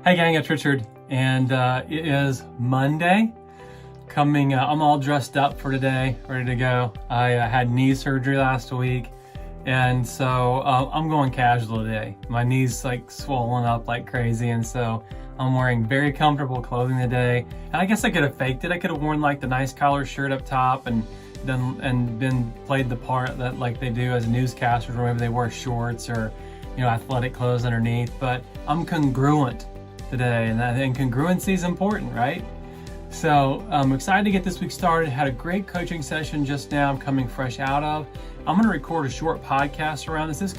Hey gang, it's Richard, and it is Monday. I'm all dressed up for today, ready to go. I had knee surgery last week, and so I'm going casual today. My knee's like swollen up like crazy, and so I'm wearing very comfortable clothing today. And I guess I could have faked it. I could have worn like the nice collar shirt up top and been played the part that like they do as newscasters, or maybe they wear shorts or athletic clothes underneath. But I'm congruent today, and congruency is important, right? So I'm excited to get this week started. Had a great coaching session just now. I'm coming fresh out of. I'm going to record a short podcast around this. This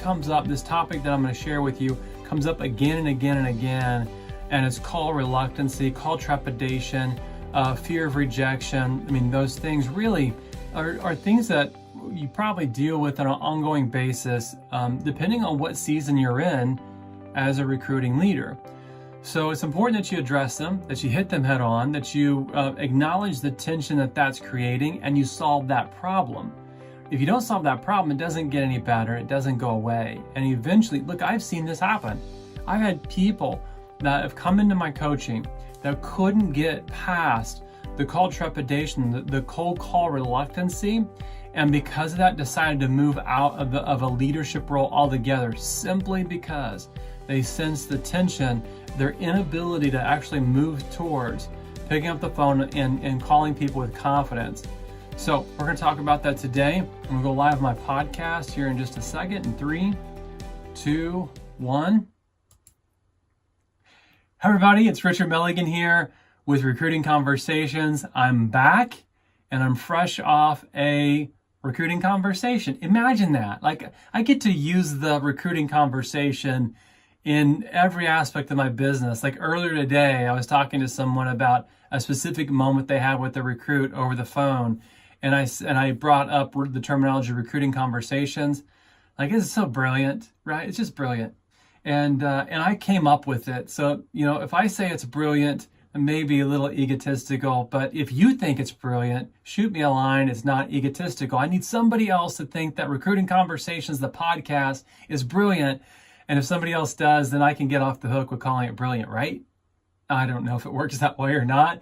topic that I'm going to share with you comes up again and again and again, and it's called reluctancy, called trepidation, fear of rejection. I mean, those things really are things that you probably deal with on an ongoing basis, depending on what season you're in as a recruiting leader. So it's important that you address them, that you hit them head on, that you acknowledge the tension that that's creating, and you solve that problem. If you don't solve that problem, it doesn't get any better, it doesn't go away. And eventually, look, I've seen this happen. I've had people that have come into my coaching that couldn't get past the cold trepidation, the cold call reluctancy, and because of that decided to move out of a leadership role altogether, simply because they sense the tension, their inability to actually move towards picking up the phone and calling people with confidence. So we're going to talk about that today. I'm going to go live on my podcast here in just a second. In 3, 2, 1. Hi everybody, it's Richard Milligan here with Recruiting Conversations. I'm back and I'm fresh off a recruiting conversation. Imagine that. Like, I get to use the recruiting conversation in every aspect of my business. Like earlier today, I was talking to someone about a specific moment they had with a recruit over the phone, and I brought up the terminology recruiting conversations. Like, it's so brilliant, right? It's just brilliant, and I came up with it. So if I say it's brilliant, it may be a little egotistical, but if you think it's brilliant, shoot me a line. It's not egotistical. I need somebody else to think that Recruiting Conversations, the podcast, is brilliant. And if somebody else does, then I can get off the hook with calling it brilliant, right? I don't know if it works that way or not,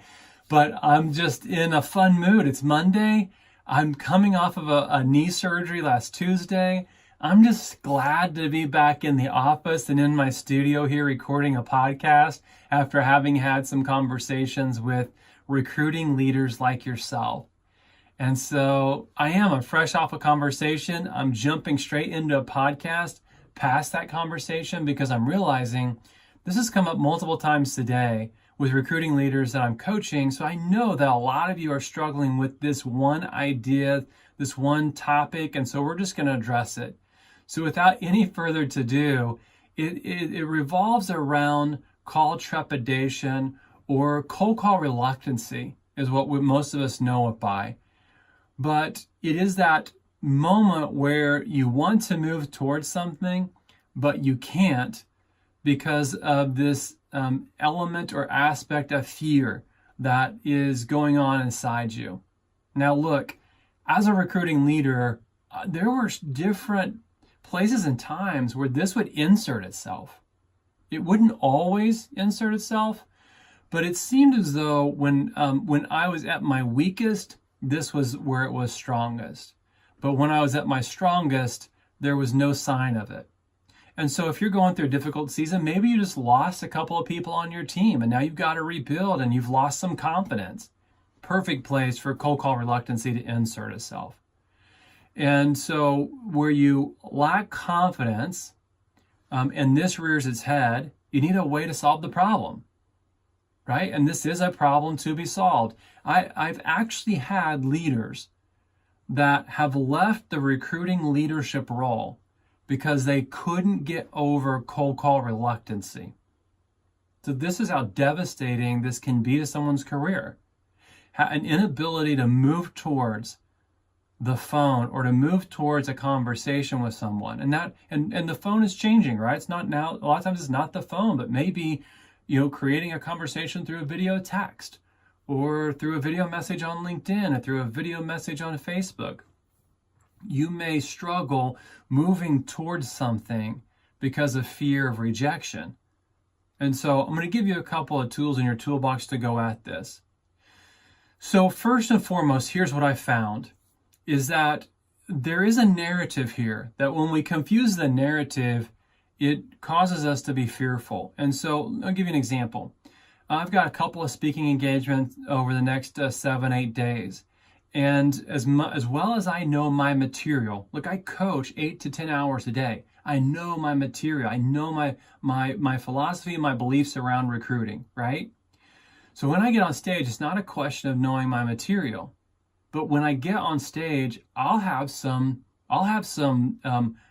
but I'm just in a fun mood. It's Monday. I'm coming off of a knee surgery last Tuesday. I'm just glad to be back in the office and in my studio here recording a podcast after having had some conversations with recruiting leaders like yourself. And so I'm fresh off a conversation. I'm jumping straight into a podcast past that conversation because I'm realizing this has come up multiple times today with recruiting leaders that I'm coaching. So I know that a lot of you are struggling with this one idea, this one topic, and so we're just going to address it. So without any further ado, it revolves around call trepidation, or cold call reluctancy is what most of us know it by. But it is that moment where you want to move towards something, but you can't because of this element or aspect of fear that is going on inside you. Now look, as a recruiting leader, there were different places and times where this would insert itself. It wouldn't always insert itself, but it seemed as though when I was at my weakest, this was where it was strongest. But when I was at my strongest, there was no sign of it. And so if you're going through a difficult season, maybe you just lost a couple of people on your team and now you've got to rebuild and you've lost some confidence. Perfect place for cold call reluctancy to insert itself. And so where you lack confidence and this rears its head, you need a way to solve the problem, right? And this is a problem to be solved. I've actually had leaders that have left the recruiting leadership role because they couldn't get over cold call reluctancy. So this is how devastating this can be to someone's career. An inability to move towards the phone or to move towards a conversation with someone. And the phone is changing, right? It's not now, a lot of times it's not the phone, but maybe, creating a conversation through a video text or through a video message on LinkedIn or through a video message on Facebook. You may struggle moving towards something because of fear of rejection. And so I'm going to give you a couple of tools in your toolbox to go at this. So first and foremost, here's what I found, is that there is a narrative here that when we confuse the narrative, it causes us to be fearful. And so I'll give you an example. I've got a couple of speaking engagements over the next 7-8 days. And as well as I know my material, look, I coach 8 to 10 hours a day. I know my material. I know my philosophy and my beliefs around recruiting, right? So when I get on stage, it's not a question of knowing my material, but when I get on stage, I'll have some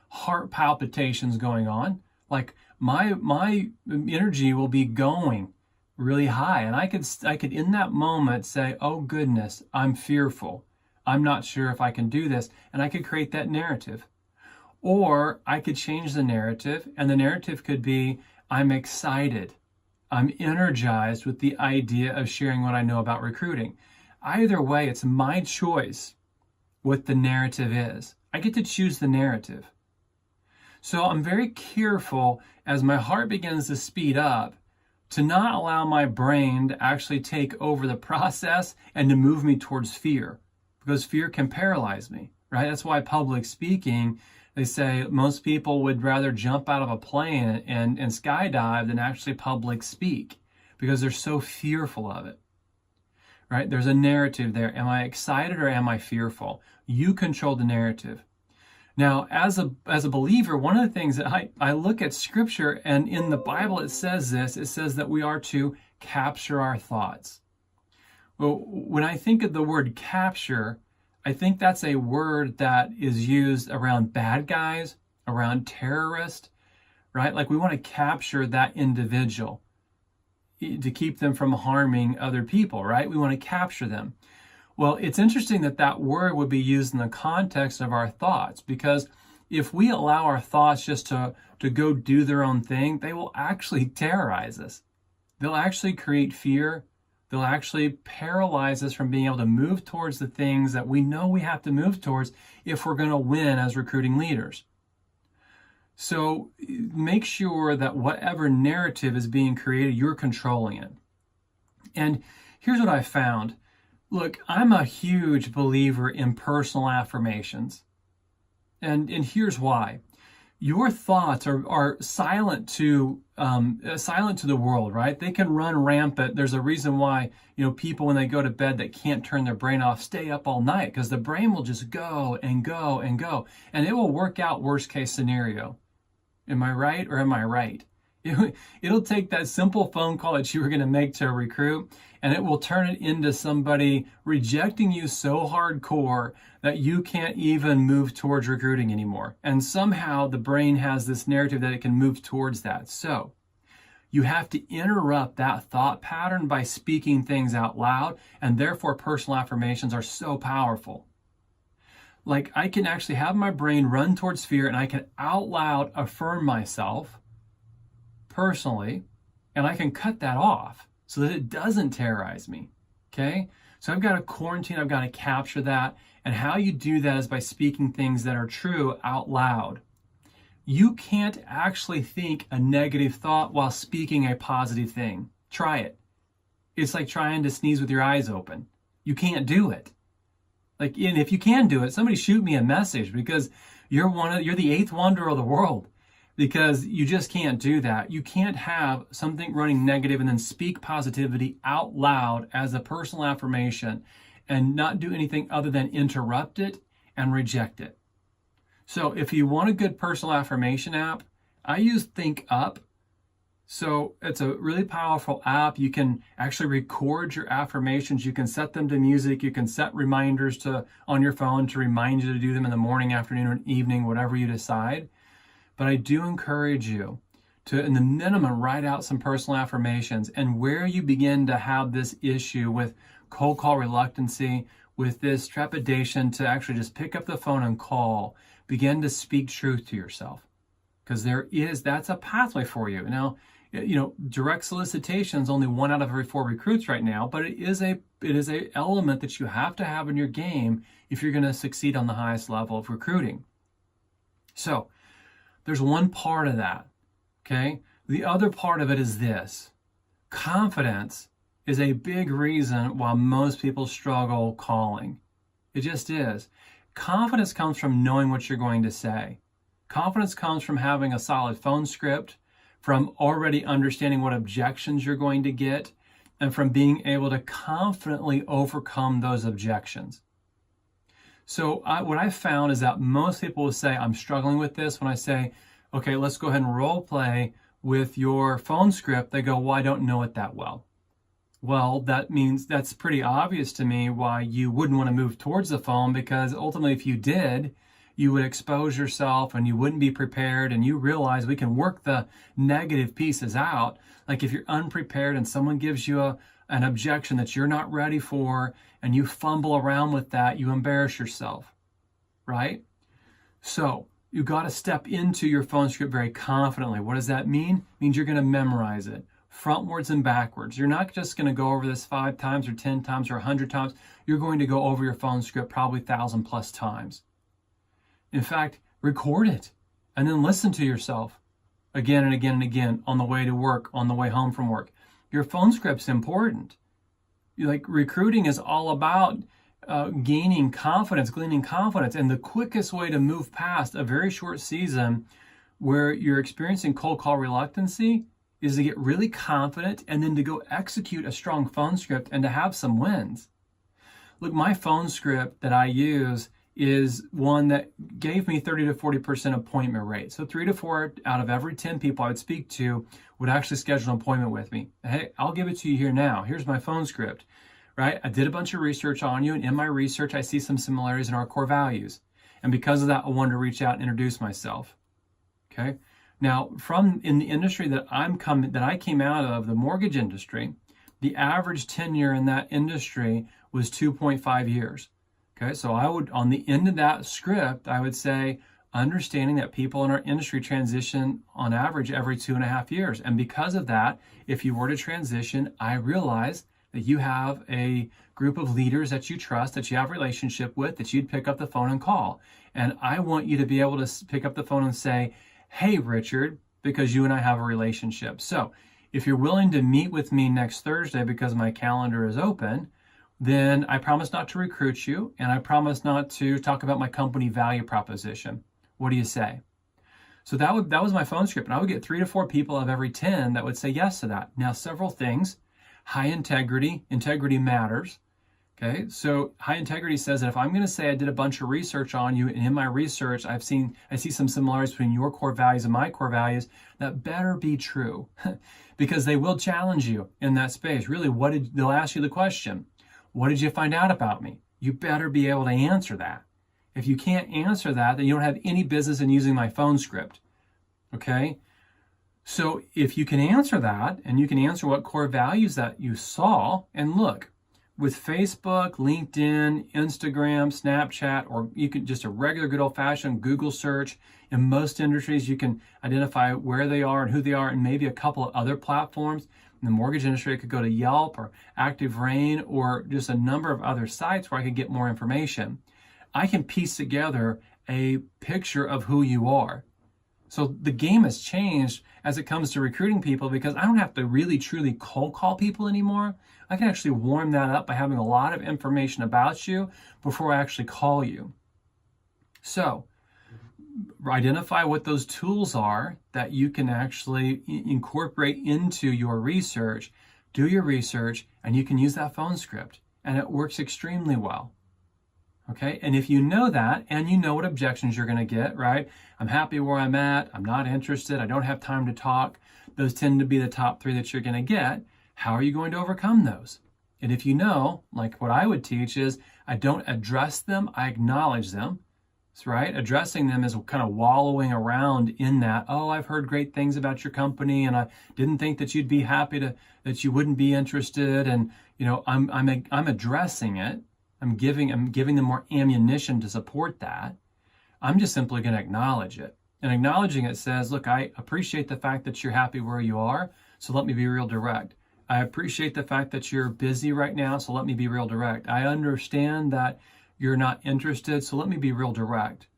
heart palpitations going on. Like my energy will be going really high, and I could in that moment say, "Oh goodness, I'm fearful. I'm not sure if I can do this," and I could create that narrative. Or I could change the narrative, and the narrative could be, "I'm excited. I'm energized with the idea of sharing what I know about recruiting." Either way, it's my choice what the narrative is. I get to choose the narrative. So I'm very careful as my heart begins to speed up to not allow my brain to actually take over the process and to move me towards fear, because fear can paralyze me, right? That's why public speaking, they say most people would rather jump out of a plane and skydive than actually public speak, because they're so fearful of it, right? There's a narrative there. Am I excited or am I fearful? You control the narrative. Now, as a believer, one of the things that I look at scripture, and in the Bible it says this, it says that we are to capture our thoughts. Well, when I think of the word capture, I think that's a word that is used around bad guys, around terrorists, right? Like we want to capture that individual to keep them from harming other people, right? We want to capture them. Well, it's interesting that that word would be used in the context of our thoughts, because if we allow our thoughts just to go do their own thing, they will actually terrorize us. They'll actually create fear. They'll actually paralyze us from being able to move towards the things that we know we have to move towards if we're going to win as recruiting leaders. So make sure that whatever narrative is being created, you're controlling it. And here's what I found. Look, I'm a huge believer in personal affirmations. And here's why. Your thoughts are silent to the world, right? They can run rampant. There's a reason why, people when they go to bed that can't turn their brain off stay up all night, because the brain will just go and go and go, and it will work out worst case scenario. Am I right or am I right? It'll take that simple phone call that you were going to make to a recruit, and it will turn it into somebody rejecting you so hardcore that you can't even move towards recruiting anymore. And somehow the brain has this narrative that it can move towards that. So you have to interrupt that thought pattern by speaking things out loud, and therefore personal affirmations are so powerful. Like I can actually have my brain run towards fear, and I can out loud affirm myself personally, and I can cut that off so that it doesn't terrorize me, okay? So I've got to quarantine, I've got to capture that, and how you do that is by speaking things that are true out loud. You can't actually think a negative thought while speaking a positive thing. Try it. It's like trying to sneeze with your eyes open. You can't do it. And if you can do it, somebody shoot me a message, because you're the eighth wonder of the world. Because you just can't do that. You can't have something running negative and then speak positivity out loud as a personal affirmation and not do anything other than interrupt it and reject it. So if you want a good personal affirmation app, I use Think Up. So it's a really powerful app. You can actually record your affirmations. You can set them to music. You can set reminders on your phone to remind you to do them in the morning, afternoon, or evening, whatever you decide. But I do encourage you to, in the minimum, write out some personal affirmations. And where you begin to have this issue with cold call reluctancy, with this trepidation to actually just pick up the phone and call, begin to speak truth to yourself. Because that's a pathway for you. Now, direct solicitation is only 1 out of every 4 recruits right now, but it is a element that you have to have in your game if you're going to succeed on the highest level of recruiting. So, there's one part of that, okay? The other part of it is this. Confidence is a big reason why most people struggle calling. It just is. Confidence comes from knowing what you're going to say. Confidence comes from having a solid phone script, from already understanding what objections you're going to get, and from being able to confidently overcome those objections. So what I found is that most people will say, I'm struggling with this. When I say, okay, let's go ahead and role play with your phone script, they go, well, I don't know it that well. Well, that means that's pretty obvious to me why you wouldn't want to move towards the phone, because ultimately if you did, you would expose yourself and you wouldn't be prepared, and you realize we can work the negative pieces out. Like if you're unprepared and someone gives you an objection that you're not ready for and you fumble around with that, you embarrass yourself, right? So you got to step into your phone script very confidently. What does that mean? It means you're going to memorize it frontwards and backwards. You're not just going to go over this 5 times or 10 times or 100 times. You're going to go over your phone script probably 1,000+ times. In fact, record it and then listen to yourself again and again and again on the way to work, on the way home from work. Your phone script's important. Recruiting is all about gaining confidence, gleaning confidence. And the quickest way to move past a very short season where you're experiencing cold call reluctancy is to get really confident and then to go execute a strong phone script and to have some wins. Look, my phone script that I use is one that gave me 30 to 40% appointment rate. So 3 to 4 out of every 10 people I would speak to would actually schedule an appointment with me. Hey, I'll give it to you here now. Here's my phone script, right? I did a bunch of research on you, and in my research, I see some similarities in our core values. And because of that, I wanted to reach out and introduce myself. Okay. Now, in the industry that I came out of, the mortgage industry, the average tenure in that industry was 2.5 years. Okay, so I would, on the end of that script, I would say, understanding that people in our industry transition on average every 2.5 years. And because of that, if you were to transition, I realize that you have a group of leaders that you trust, that you have a relationship with, that you'd pick up the phone and call. And I want you to be able to pick up the phone and say, hey, Richard, because you and I have a relationship. So if you're willing to meet with me next Thursday because my calendar is open, then I promise not to recruit you, and I promise not to talk about my company value proposition. What do you say? So that was my phone script, and I would get 3 to 4 people of every 10 that would say yes to that. Now, several things. High integrity. Integrity matters. Okay, so high integrity says that if I'm going to say I did a bunch of research on you, and in my research I see some similarities between your core values and my core values, that better be true, because they will challenge you in that space. Really, they'll ask you the question, what did you find out about me? You better be able to answer that. If you can't answer that, then you don't have any business in using my phone script. Okay? So if you can answer that, and you can answer what core values that you saw, and look, with Facebook, LinkedIn, Instagram, Snapchat, or you can just a regular good old-fashioned Google search. In most industries, you can identify where they are and who they are, and maybe a couple of other platforms. In the mortgage industry, I could go to Yelp or Active Rain or just a number of other sites where I could get more information. I can piece together a picture of who you are. So the game has changed as it comes to recruiting people, because I don't have to really truly cold call people anymore. I can actually warm that up by having a lot of information about you before I actually call you. So identify what those tools are that you can actually incorporate into your research. Do your research, and you can use that phone script, and it works extremely well. Okay, and if you know that, and you know what objections you're going to get, right? I'm happy where I'm at. I'm not interested. I don't have time to talk. Those tend to be the top 3 that you're going to get. How are you going to overcome those? And if you know, like what I would teach is, I don't address them, I acknowledge them. That's right. Addressing them is kind of wallowing around in that, oh, I've heard great things about your company, and I didn't think that you'd be happy that you wouldn't be interested. And, you know, I'm addressing it. I'm giving them more ammunition to support that. I'm just simply going to acknowledge it. And acknowledging it says, look, I appreciate the fact that you're happy where you are, so let me be real direct. I appreciate the fact that you're busy right now, so let me be real direct. I understand that you're not interested, so let me be real direct.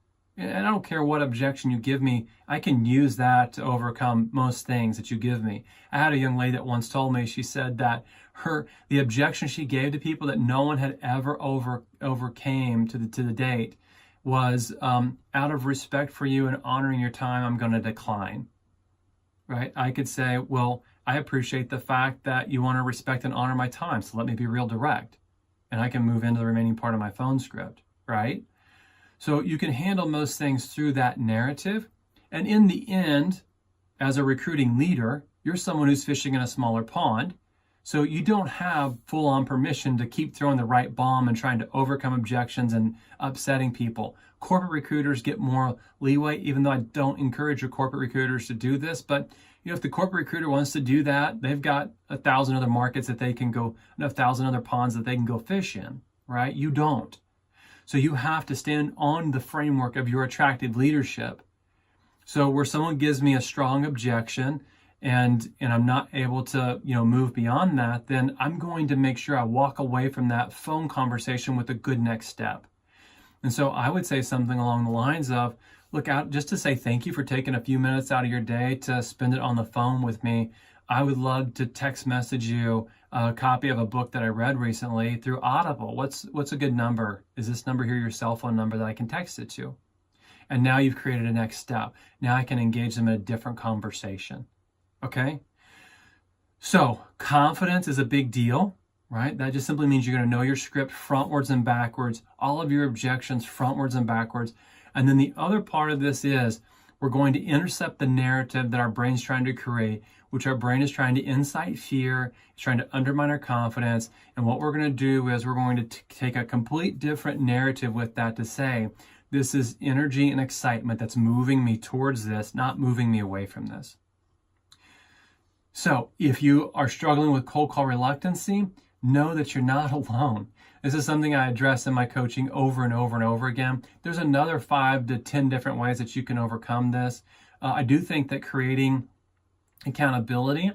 And I don't care what objection you give me, I can use that to overcome most things that you give me. I had a young lady that once told me, she said that the objection she gave to people that no one had ever overcame to the date was, out of respect for you and honoring your time, I'm going to decline. Right? I could say, well, I appreciate the fact that you want to respect and honor my time, so let me be real direct. And I can move into the remaining part of my phone script, right? So you can handle most things through that narrative. And in the end, as a recruiting leader, you're someone who's fishing in a smaller pond. So you don't have full-on permission to keep throwing the right bomb and trying to overcome objections and upsetting people. Corporate recruiters get more leeway, even though I don't encourage your corporate recruiters to do this. But if the corporate recruiter wants to do that, they've got 1,000 other markets that they can go, 1,000 other ponds that they can go fish in, right? You don't. So you have to stand on the framework of your attractive leadership. So where someone gives me a strong objection and I'm not able to, move beyond that, then I'm going to make sure I walk away from that phone conversation with a good next step. And so I would say something along the lines of, look out, just to say thank you for taking a few minutes out of your day to spend it on the phone with me. I would love to text message you a copy of a book that I read recently through Audible. What's a good number? Is this number here your cell phone number that I can text it to? And now you've created a next step. Now I can engage them in a different conversation. Okay? So confidence is a big deal, right? That just simply means you're going to know your script frontwards and backwards, all of your objections frontwards and backwards. And then the other part of this is we're going to intercept the narrative that our brain's trying to create, which our brain is trying to incite fear, it's trying to undermine our confidence. And what we're going to do is we're going to take a complete different narrative with that to say, this is energy and excitement that's moving me towards this, not moving me away from this. So if you are struggling with cold call reluctancy, know that you're not alone. This is something I address in my coaching over and over and over again. There's another 5 to 10 different ways that you can overcome this. I do think that creating accountability,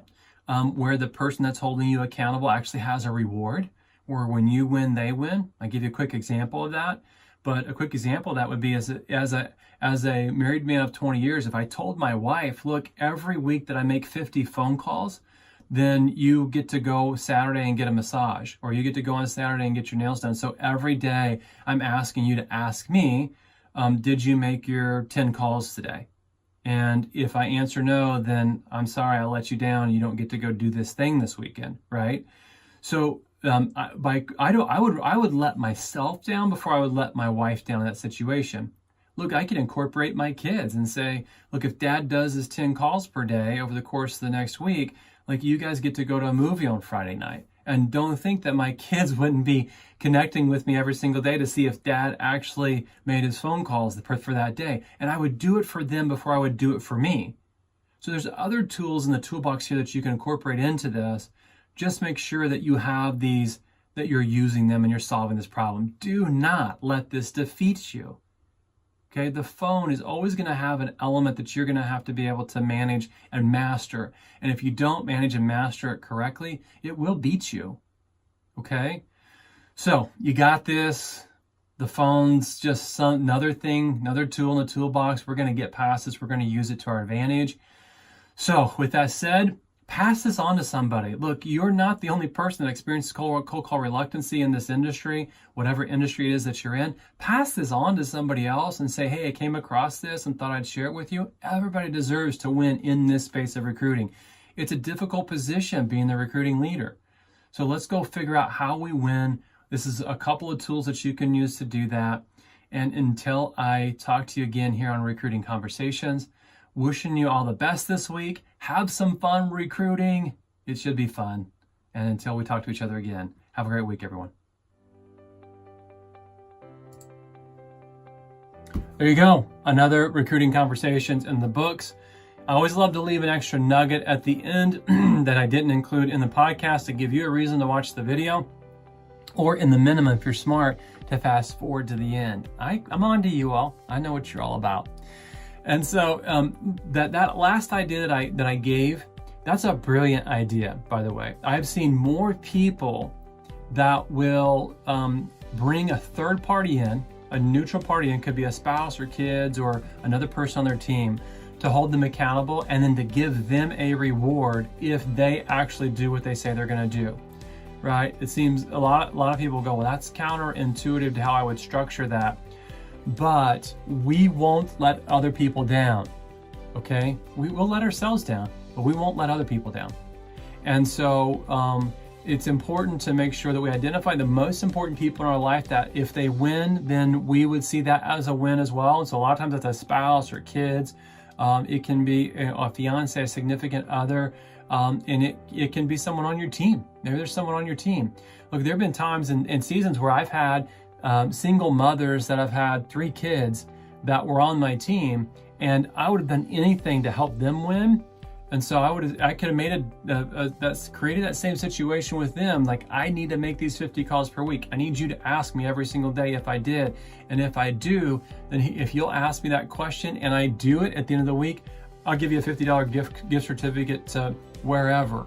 where the person that's holding you accountable actually has a reward, where when you win, they win. I'll give you a quick example of that. But a quick example of that would be as a married man of 20 years, if I told my wife, look, every week that I make 50 phone calls, then you get to go Saturday and get a massage, or you get to go on Saturday and get your nails done. So every day I'm asking you to ask me, did you make your 10 calls today? And if I answer no, then I'm sorry, I'll let you down. You don't get to go do this thing this weekend, right? So I would let myself down before I would let my wife down in that situation. Look, I can incorporate my kids and say, look, if dad does his 10 calls per day over the course of the next week, like you guys get to go to a movie on Friday night. And don't think that my kids wouldn't be connecting with me every single day to see if dad actually made his phone calls for that day. And I would do it for them before I would do it for me. So there's other tools in the toolbox here that you can incorporate into this. Just make sure that you have these, that you're using them and you're solving this problem. Do not let this defeat you. Okay, the phone is always going to have an element that you're going to have to be able to manage and master. And if you don't manage and master it correctly, it will beat you. Okay, so you got this. The phone's just another thing, another tool in the toolbox. We're going to get past this. We're going to use it to our advantage. So with that said, pass this on to somebody. Look, you're not the only person that experiences cold call reluctancy in this industry, whatever industry it is that you're in. Pass this on to somebody else and say, hey, I came across this and thought I'd share it with you. Everybody deserves to win in this space of recruiting. It's a difficult position being the recruiting leader. So let's go figure out how we win. This is a couple of tools that you can use to do that. And until I talk to you again here on Recruiting Conversations, wishing you all the best this week. Have some fun recruiting. It should be fun. And until we talk to each other again, have a great week, everyone. There you go. Another Recruiting Conversations in the books. I always love to leave an extra nugget at the end that I didn't include in the podcast to give you a reason to watch the video, or in the minimum, if you're smart, to fast forward to the end. I'm on to you all. I know what you're all about. And so that last idea that I gave, that's a brilliant idea, by the way. I've seen more people that will bring a third party in, a neutral party, and it could be a spouse or kids or another person on their team, to hold them accountable and then to give them a reward if they actually do what they say they're going to do. Right? It seems a lot of people go, well, that's counterintuitive to how I would structure that. But we won't let other people down. Okay? We will let ourselves down, but we won't let other people down. And so it's important to make sure that we identify the most important people in our life, that if they win, then we would see that as a win as well. And so a lot of times it's a spouse or kids. It can be a fiance, a significant other, and it can be someone on your team. Maybe there's someone on your team. Look, there have been times in seasons where I've had single mothers that have had 3 kids that were on my team, and I would have done anything to help them win. And so I could have made that's created that same situation with them. Like, I need to make these 50 calls per week. I need you to ask me every single day if I did. And if I do, then if you'll ask me that question and I do it at the end of the week, I'll give you a $50 gift certificate to wherever.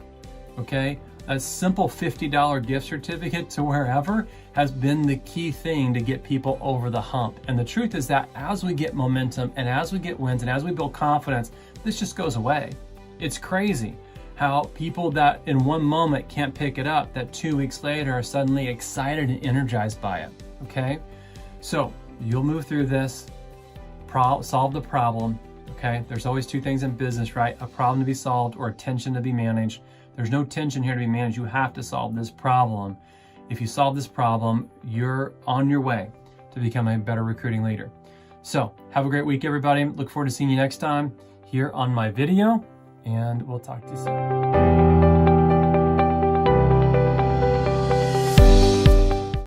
Okay? A simple $50 gift certificate to wherever has been the key thing to get people over the hump. And the truth is that as we get momentum and as we get wins and as we build confidence, this just goes away. It's crazy how people that in one moment can't pick it up, that 2 weeks later are suddenly excited and energized by it. Okay? So you'll move through this, solve the problem. Okay? There's always 2 things in business, right? A problem to be solved or a tension to be managed. There's no tension here to be managed. You have to solve this problem. If you solve this problem, you're on your way to become a better recruiting leader. So have a great week, everybody. Look forward to seeing you next time here on my video, and we'll talk to you soon.